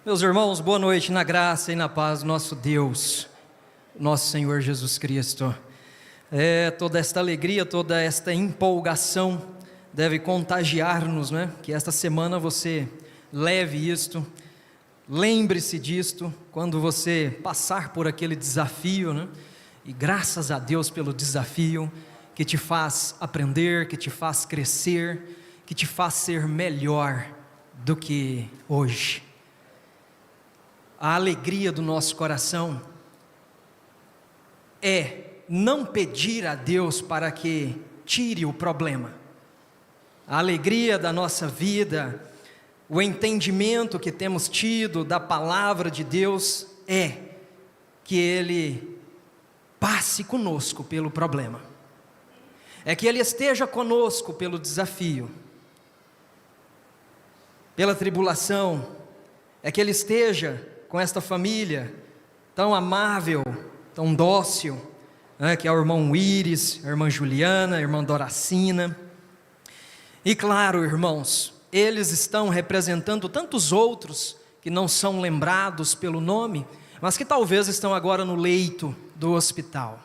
Meus irmãos, boa noite na graça e na paz do nosso Deus, nosso Senhor Jesus Cristo. Toda esta alegria, toda esta empolgação deve contagiar-nos, né? Que esta semana você leve isto, lembre-se disto, quando você passar por aquele desafio, né? E graças a Deus pelo desafio, que te faz aprender, que te faz crescer, que te faz ser melhor do que hoje. A alegria do nosso coração é não pedir a Deus para que tire o problema. A alegria da nossa vida, o entendimento que temos tido da palavra de Deus é que Ele passe conosco pelo problema, é que Ele esteja conosco pelo desafio, pela tribulação, é que Ele esteja com esta família tão amável, tão dócil, né, que é o irmão Íris, a irmã Juliana, a irmã Doracina. E claro, irmãos, eles estão representando tantos outros que não são lembrados pelo nome, mas que talvez estão agora no leito do hospital,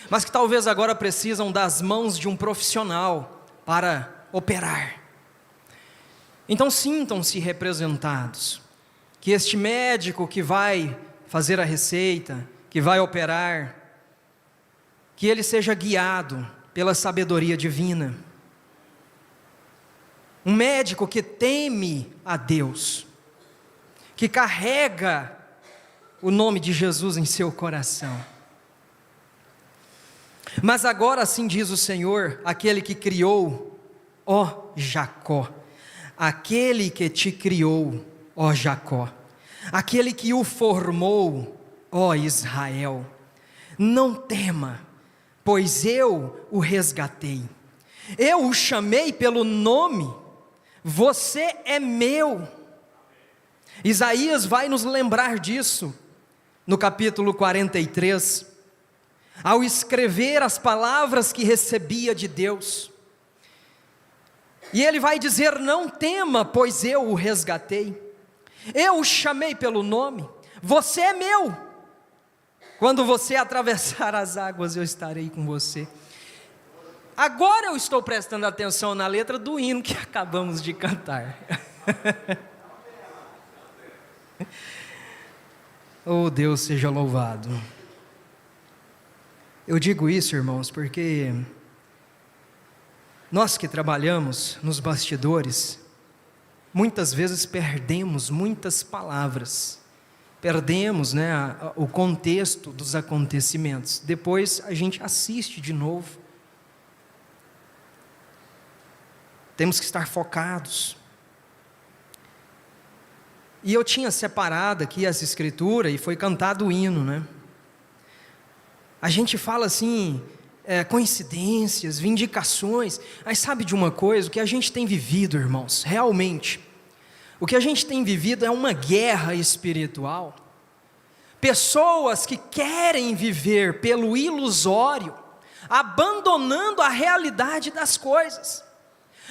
mas que talvez agora precisam das mãos de um profissional para operar. Então sintam-se representados, que este médico que vai fazer a receita, que vai operar, que ele seja guiado pela sabedoria divina. Um médico que teme a Deus, que carrega o nome de Jesus em seu coração. Mas agora assim diz o Senhor, aquele que criou, ó Jacó, aquele que te criou, ó Jacó, aquele que o formou, ó Israel, não tema, pois eu o resgatei, eu o chamei pelo nome, você é meu. Isaías vai nos lembrar disso, no capítulo 43, ao escrever as palavras que recebia de Deus, e ele vai dizer: não tema, pois eu o resgatei, eu o chamei pelo nome, você é meu, quando você atravessar as águas eu estarei com você. Agora eu estou prestando atenção na letra do hino que acabamos de cantar. Oh, Deus seja louvado. Eu digo isso, irmãos, porque nós que trabalhamos nos bastidores, muitas vezes perdemos muitas palavras, perdemos, né, o contexto dos acontecimentos. Depois a gente assiste de novo. Temos que estar focados. E eu tinha separado aqui as escrituras e foi cantado o hino, né? A gente fala assim, coincidências, vindicações, mas sabe de uma coisa? O que a gente tem vivido, irmãos, realmente, o que a gente tem vivido é uma guerra espiritual. Pessoas que querem viver pelo ilusório, abandonando a realidade das coisas.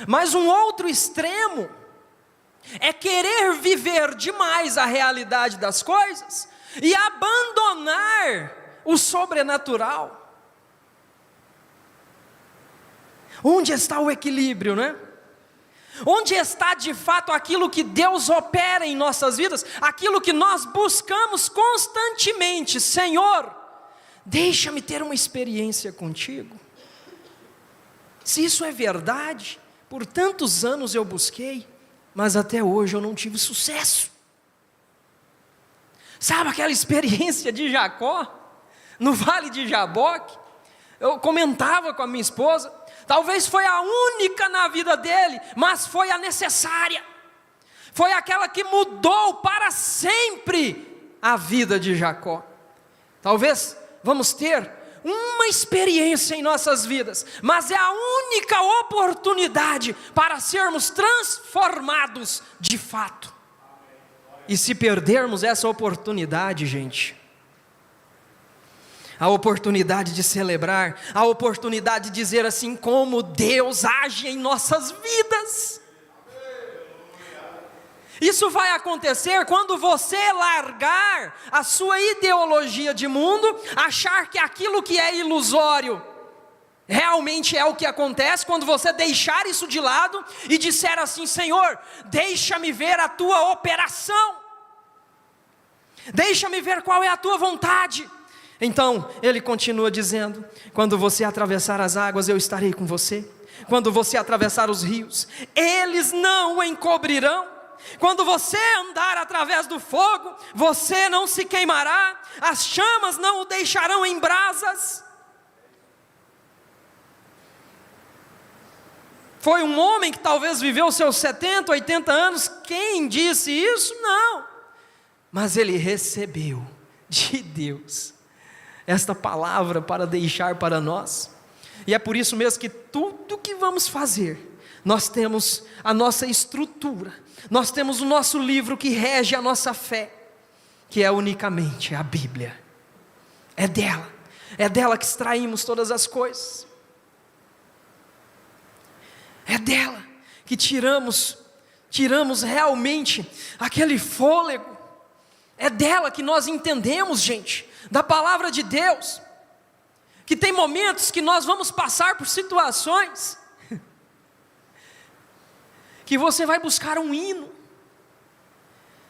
Mas um outro extremo é querer viver demais a realidade das coisas e abandonar o sobrenatural. Onde está o equilíbrio, né? Onde está de fato aquilo que Deus opera em nossas vidas, aquilo que nós buscamos constantemente? Senhor, deixa-me ter uma experiência contigo. Se isso é verdade, por tantos anos eu busquei, mas até hoje eu não tive sucesso. Sabe aquela experiência de Jacó, no vale de Jaboque? Eu comentava com a minha esposa, talvez foi a única na vida dele, mas foi a necessária, foi aquela que mudou para sempre a vida de Jacó. Talvez vamos ter uma experiência em nossas vidas, mas é a única oportunidade para sermos transformados de fato. E se perdermos essa oportunidade, gente, a oportunidade de celebrar, a oportunidade de dizer assim, como Deus age em nossas vidas. Isso vai acontecer quando você largar a sua ideologia de mundo, achar que aquilo que é ilusório realmente é o que acontece. Quando você deixar isso de lado e disser assim: Senhor, deixa-me ver a tua operação, deixa-me ver qual é a tua vontade. Então ele continua dizendo: quando você atravessar as águas, eu estarei com você. Quando você atravessar os rios, eles não o encobrirão. Quando você andar através do fogo, você não se queimará, as chamas não o deixarão em brasas. Foi um homem que talvez viveu seus 70, 80 anos. Quem disse isso? Não. Mas ele recebeu de Deus esta palavra para deixar para nós. E é por isso mesmo que tudo que vamos fazer, nós temos a nossa estrutura, nós temos o nosso livro que rege a nossa fé, que é unicamente a Bíblia. É dela que extraímos todas as coisas. É dela que tiramos realmente aquele fôlego. É dela que nós entendemos, gente, da palavra de Deus, que tem momentos que nós vamos passar por situações que você vai buscar um hino,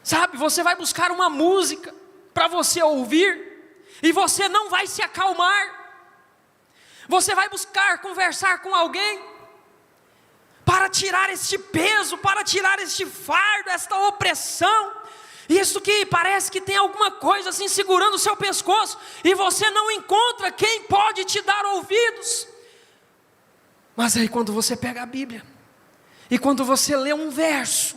sabe, você vai buscar uma música para você ouvir, e você não vai se acalmar, você vai buscar conversar com alguém, para tirar este peso, para tirar este fardo, esta opressão, isso que parece que tem alguma coisa assim segurando o seu pescoço, e você não encontra quem pode te dar ouvidos. Mas aí quando você pega a Bíblia, e quando você lê um verso,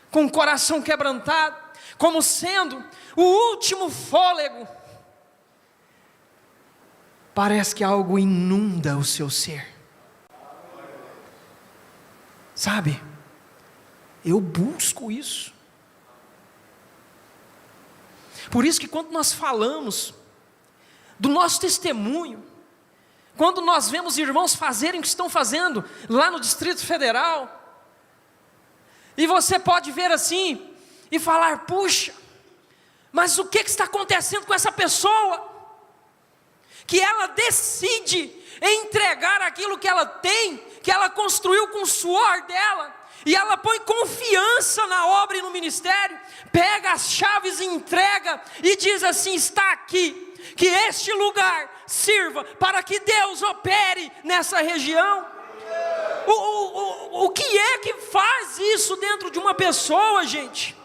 com o coração quebrantado, como sendo o último fôlego, parece que algo inunda o seu ser. Sabe, eu busco isso. Por isso que quando nós falamos do nosso testemunho, quando nós vemos irmãos fazerem o que estão fazendo lá no Distrito Federal, e você pode ver assim e falar: puxa, mas o que está acontecendo com essa pessoa? Que ela decide entregar aquilo que ela tem, que ela construiu com o suor dela, e ela põe confiança na obra e no ministério, pega as chaves e entrega, e diz assim: está aqui, que este lugar sirva para que Deus opere nessa região. O que é que faz isso dentro de uma pessoa, gente?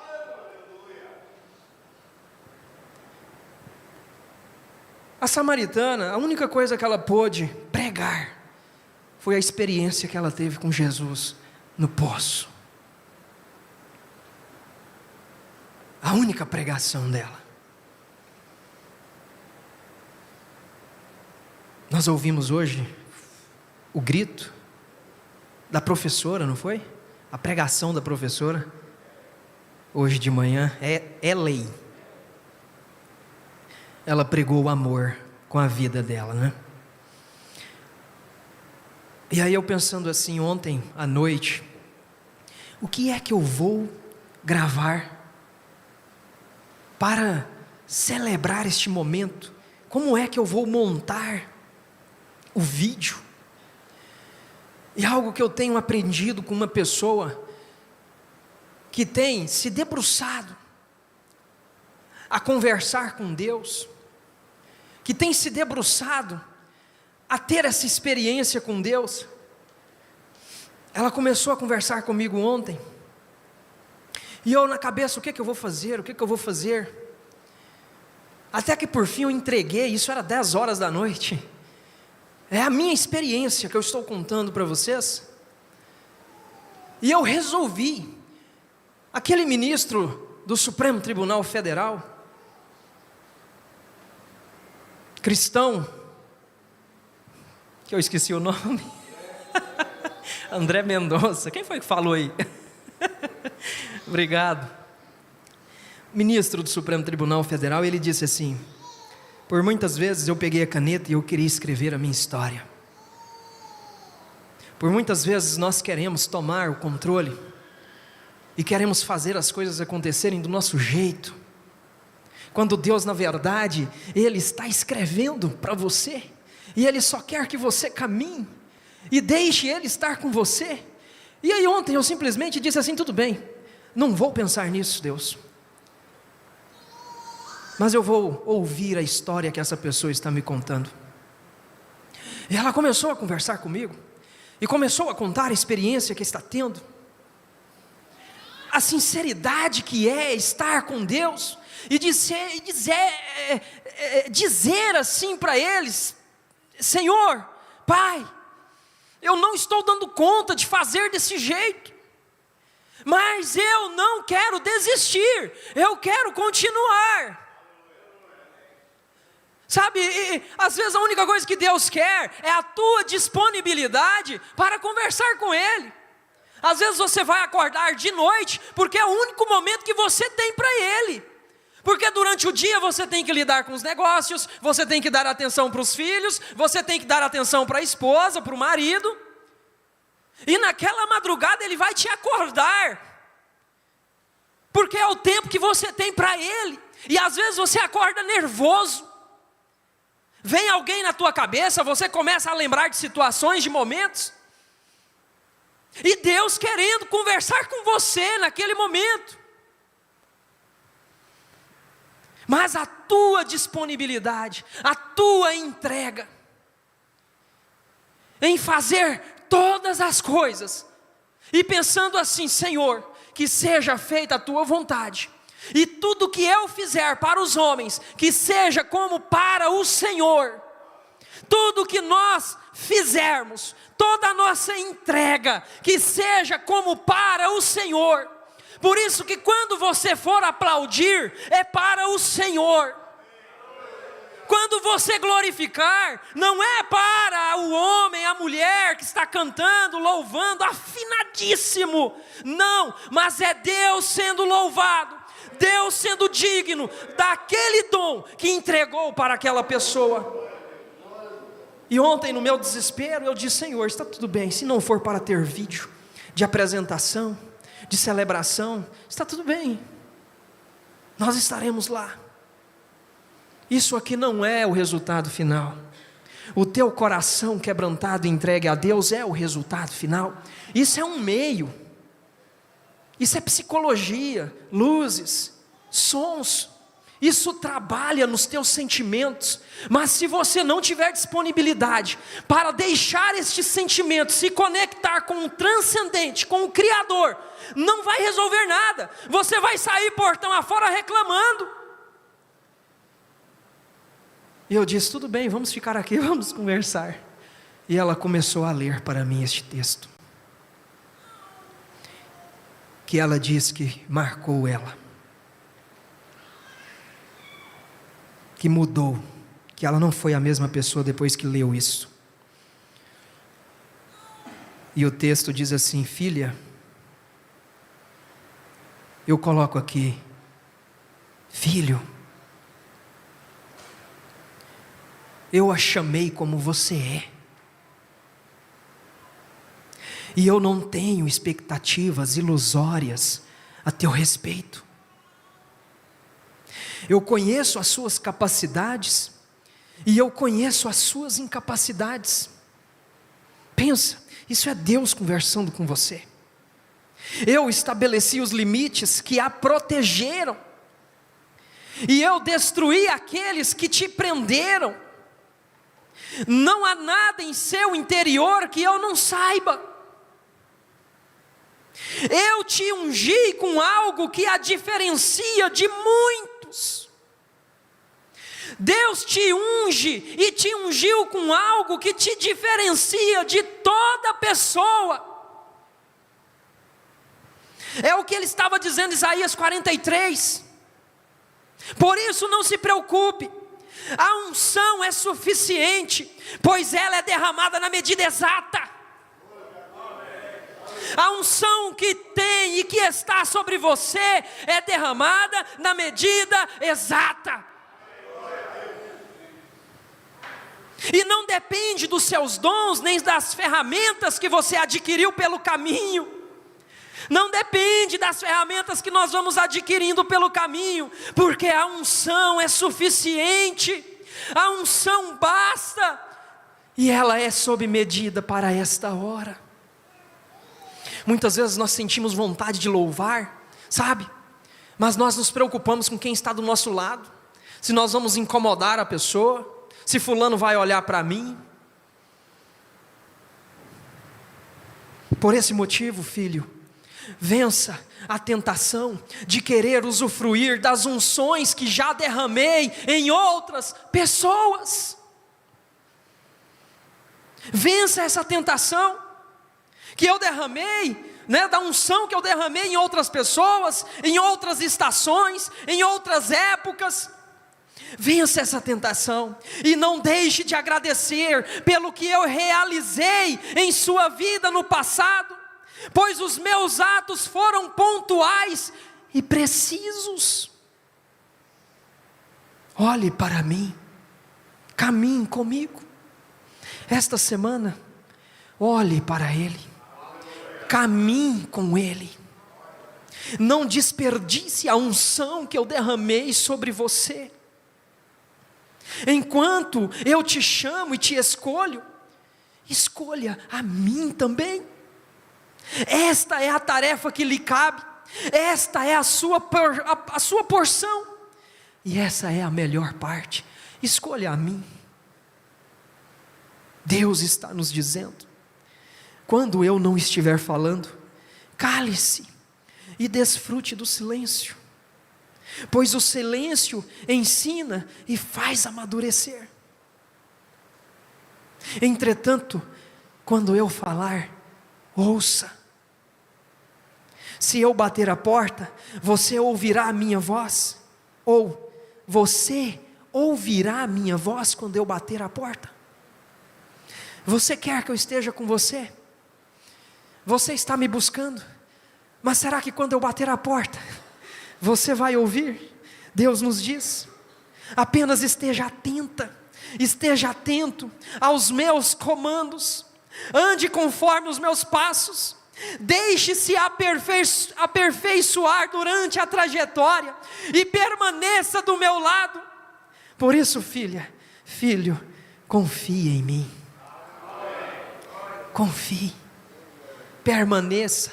A samaritana, a única coisa que ela pôde pregar foi a experiência que ela teve com Jesus no poço. A única pregação dela. Nós ouvimos hoje o grito da professora, não foi? A pregação da professora, hoje de manhã, é lei. Ela pregou o amor com a vida dela, né? E aí eu pensando assim, ontem à noite, o que é que eu vou gravar para celebrar este momento? Como é que eu vou montar o vídeo? E algo que eu tenho aprendido com uma pessoa que tem se debruçado a conversar com Deus, que tem se debruçado a ter essa experiência com Deus. Ela começou a conversar comigo ontem, e eu na cabeça: o que é que eu vou fazer? O que é que eu vou fazer? Até que por fim eu entreguei, isso era 10 horas da noite. É a minha experiência que eu estou contando para vocês. E eu resolvi, aquele ministro do Supremo Tribunal Federal, cristão, que eu esqueci o nome, André Mendonça, quem foi que falou aí? Obrigado. Ministro do Supremo Tribunal Federal, ele disse assim: por muitas vezes eu peguei a caneta e eu queria escrever a minha história. Por muitas vezes nós queremos tomar o controle e queremos fazer as coisas acontecerem do nosso jeito, quando Deus, na verdade, Ele está escrevendo para você, e Ele só quer que você caminhe, e deixe Ele estar com você. E aí ontem eu simplesmente disse assim: tudo bem, não vou pensar nisso, Deus, mas eu vou ouvir a história que essa pessoa está me contando. E ela começou a conversar comigo, e começou a contar a experiência que está tendo, a sinceridade que é estar com Deus, e dizer assim para eles: Senhor, Pai, eu não estou dando conta de fazer desse jeito, mas eu não quero desistir, eu quero continuar. Sabe, às vezes a única coisa que Deus quer é a tua disponibilidade para conversar com Ele. Às vezes você vai acordar de noite, porque é o único momento que você tem para Ele, porque durante o dia você tem que lidar com os negócios, você tem que dar atenção para os filhos, você tem que dar atenção para a esposa, para o marido, e naquela madrugada Ele vai te acordar, porque é o tempo que você tem para Ele. E às vezes você acorda nervoso, vem alguém na tua cabeça, você começa a lembrar de situações, de momentos, e Deus querendo conversar com você naquele momento, mas a tua disponibilidade, a tua entrega, em fazer todas as coisas, e pensando assim: Senhor, que seja feita a tua vontade, e tudo que eu fizer para os homens, que seja como para o Senhor. Tudo que nós fizermos, toda a nossa entrega, que seja como para o Senhor. Por isso que quando você for aplaudir, é para o Senhor. Quando você glorificar, não é para o homem, a mulher que está cantando, louvando, afinadíssimo. Não, mas é Deus sendo louvado, Deus sendo digno daquele dom que entregou para aquela pessoa. E ontem, no meu desespero, eu disse: Senhor, está tudo bem, se não for para ter vídeo de apresentação, de celebração, está tudo bem, nós estaremos lá. Isso aqui não é o resultado final. O teu coração quebrantado e entregue a Deus é o resultado final. Isso é um meio, isso é psicologia, luzes, sons, isso trabalha nos teus sentimentos. Mas se você não tiver disponibilidade para deixar estes sentimentos se conectar com o transcendente, com o Criador, não vai resolver nada. Você vai sair portão afora reclamando. E eu disse: tudo bem, vamos ficar aqui, vamos conversar. E ela começou a ler para mim este texto, que ela diz que marcou ela, que mudou, que ela não foi a mesma pessoa depois que leu isso. E o texto diz assim: filha, eu coloco aqui, filho, eu a chamei como você é, e eu não tenho expectativas ilusórias a teu respeito. Eu conheço as suas capacidades, e eu conheço as suas incapacidades. Pensa, isso é Deus conversando com você. Eu estabeleci os limites que a protegeram, e eu destruí aqueles que te prenderam. Não há nada em seu interior que eu não saiba. Eu te ungi com algo que a diferencia de muitos. Deus te unge e te ungiu com algo que te diferencia de toda pessoa. É o que ele estava dizendo em Isaías 43. Por isso não se preocupe, a unção é suficiente, pois ela é derramada na medida exata. A unção que tem e que está sobre você é derramada na medida exata. E não depende dos seus dons, nem das ferramentas que você adquiriu pelo caminho. não depende das ferramentas que nós vamos adquirindo pelo caminho, porque a unção é suficiente, a unção basta, e ela é sob medida para esta hora. Muitas vezes nós sentimos vontade de louvar, sabe? Mas nós nos preocupamos com quem está do nosso lado, se nós vamos incomodar a pessoa, se fulano vai olhar para mim. Por esse motivo, filho, vença a tentação de querer usufruir das unções que já derramei em outras pessoas. Vença essa tentação que eu derramei, da unção que eu derramei em outras pessoas, em outras estações, em outras épocas. Vença essa tentação e não deixe de agradecer pelo que eu realizei em sua vida no passado, pois os meus atos foram pontuais e precisos. Olhe para mim, caminhe comigo. Esta semana, olhe para Ele, caminhe com Ele. Não desperdice a unção que eu derramei sobre você. Enquanto eu te chamo e te escolho, escolha a mim também. Esta é a tarefa que lhe cabe, esta é a sua porção, e essa é a melhor parte. Escolha a mim. Deus está nos dizendo: quando eu não estiver falando, cale-se e desfrute do silêncio, pois o silêncio ensina e faz amadurecer. Entretanto, quando eu falar, ouça. Se eu bater a porta, você ouvirá a minha voz, ou você ouvirá a minha voz quando eu bater a porta. Você quer que eu esteja com você? Você está me buscando, mas será que quando eu bater a porta, você vai ouvir? Deus nos diz: apenas esteja atento aos meus comandos, ande conforme os meus passos, deixe-se aperfeiçoar durante a trajetória, e permaneça do meu lado. Por isso, filha, filho, confie em mim, confie, permaneça.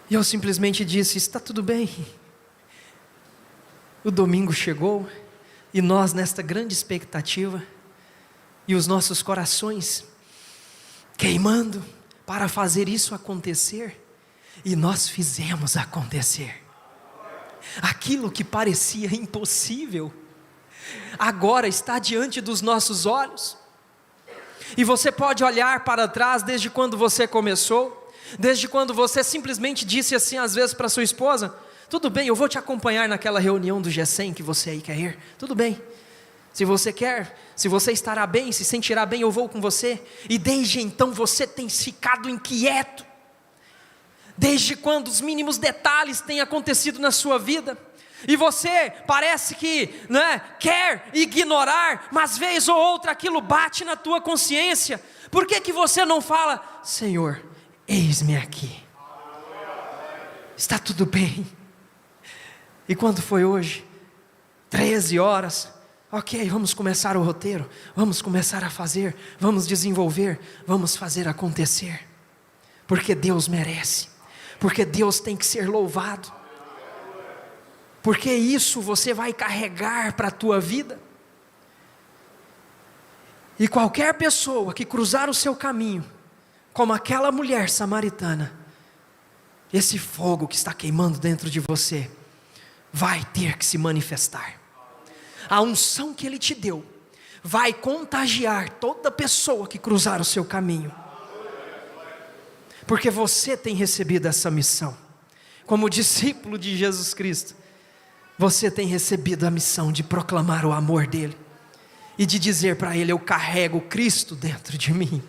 E eu simplesmente disse: está tudo bem. O domingo chegou, e nós nesta grande expectativa, e os nossos corações queimando para fazer isso acontecer, e nós fizemos acontecer. Aquilo que parecia impossível, agora está diante dos nossos olhos, e você pode olhar para trás desde quando você começou, desde quando você simplesmente disse assim às vezes para sua esposa: tudo bem, eu vou te acompanhar naquela reunião do G100 que você aí quer ir, tudo bem, se você quer, se você estará bem, se sentirá bem, eu vou com você. E desde então você tem ficado inquieto, desde quando os mínimos detalhes têm acontecido na sua vida, e você parece que quer ignorar, mas vez ou outra aquilo bate na tua consciência. Por que você não fala: Senhor, eis-me aqui, está tudo bem? E quando foi hoje, 13 horas, ok, vamos começar o roteiro, vamos começar a fazer, vamos desenvolver, vamos fazer acontecer, porque Deus merece, porque Deus tem que ser louvado, porque isso você vai carregar para a tua vida. E qualquer pessoa que cruzar o seu caminho, como aquela mulher samaritana, esse fogo que está queimando dentro de você vai ter que se manifestar. A unção que Ele te deu vai contagiar toda pessoa que cruzar o seu caminho, porque você tem recebido essa missão. Como discípulo de Jesus Cristo, você tem recebido a missão de proclamar o amor dEle, e de dizer para Ele: eu carrego Cristo dentro de mim.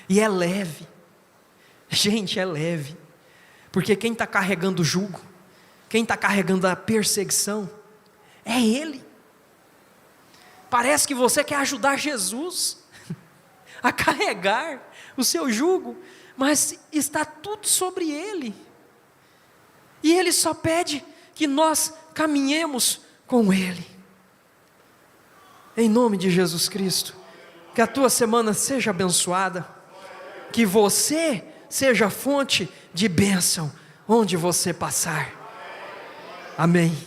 E é leve, gente, é leve, porque quem está carregando o jugo, quem está carregando a perseguição, é Ele. Parece que você quer ajudar Jesus a carregar o seu jugo, mas está tudo sobre Ele. E Ele só pede que nós caminhemos com Ele. Em nome de Jesus Cristo, que a tua semana seja abençoada, que você seja fonte de bênção onde você passar. Amém.